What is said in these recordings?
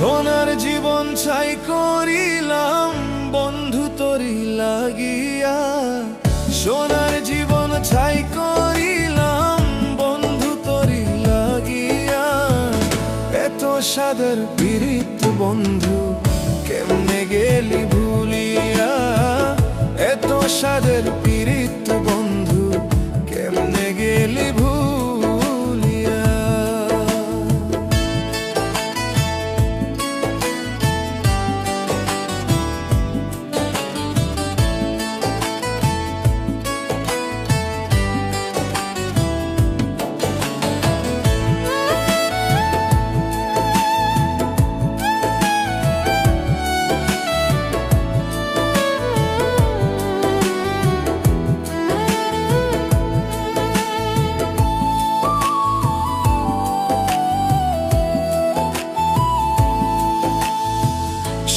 সোনার জীবন ছাই করিলাম বন্ধু তোরি লাগিয়া, সোনার জীবন ছাই করিলাম বন্ধু তোরি লাগিয়া। এত সাদের পীড়িত বন্ধু কেমনে গেলি ভুলিয়া, এত সাদের পীড়িত বন্ধু কেমনে গেলি ভুলিয়া।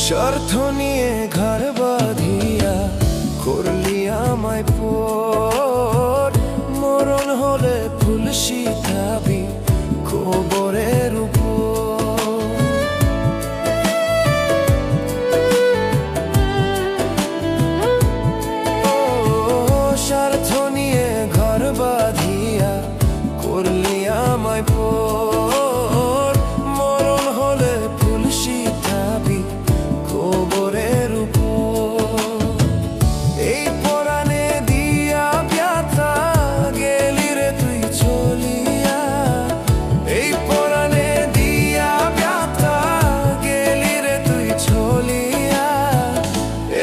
স্বার্থ নিয়ে ঘর বাঁধিয়া করলি আমায় পর, মরণ হলে ফুল শিখাবি কবরের উপর। স্বার্থ নিয়ে ঘর বাঁধিয়া করলি আমায় পর, মরণ হলে ফুল শিখাবি কবরের উপর। এই পরাণে দিয়া ব্যথা গেলি রে তুই চলিয়া, এই পরাণে দিয়া ব্যথা গেলি রে তুই চলিয়া।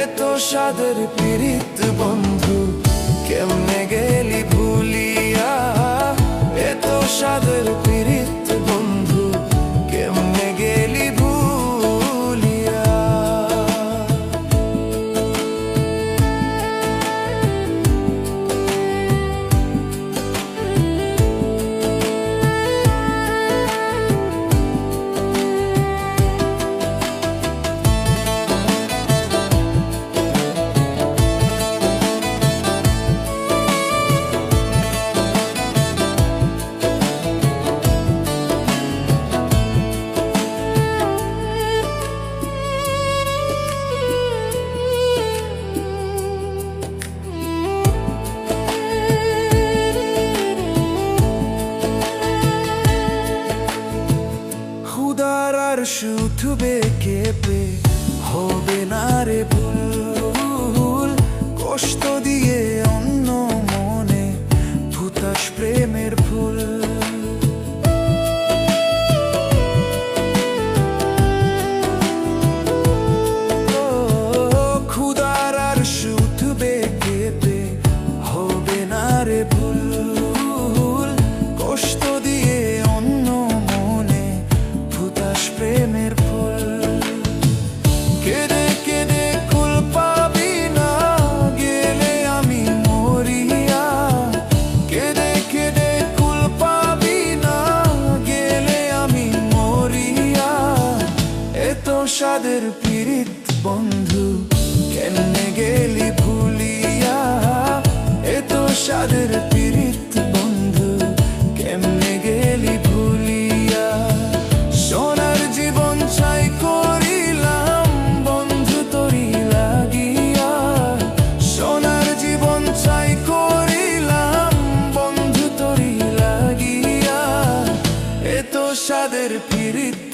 এত সাদের পীড়িত বন্ধু কেমনে গেলি ভুলিয়া, এত সাদের পীড়িত বন্ধু কেমনে গেলি ভুলিয়া। শুধবে কেঁপে হবে না রে ভুল, কষ্ট দিয়ে অন্য মনে ভুতাস প্রেমের ফুল। খুদার আর শুধবে কেঁপে হবে না রে ভুল, কষ্ট দিয়ে অন্য মনে ভুতাস প্রেমের ফুল। কেঁদে কেঁদে কুল পাবি না গেলে আমি মরিয়া, কেঁদে কেঁদে কুল পাবি না গেলে আমি মরিয়া। এত সাদের পীড়িত বন্ধু কেমনে গেলি ভুলিয়া, এত সাদের পীড়িত বন্ধু কেমনে গেলি ভুলিয়া। সোনার জীবন ছাই করিলাম বন্ধু তোরি লাগিয়া, সোনার জীবন ছাই করিলাম বন্ধু তোরি লাগিয়া। এত সাদের পীড়িত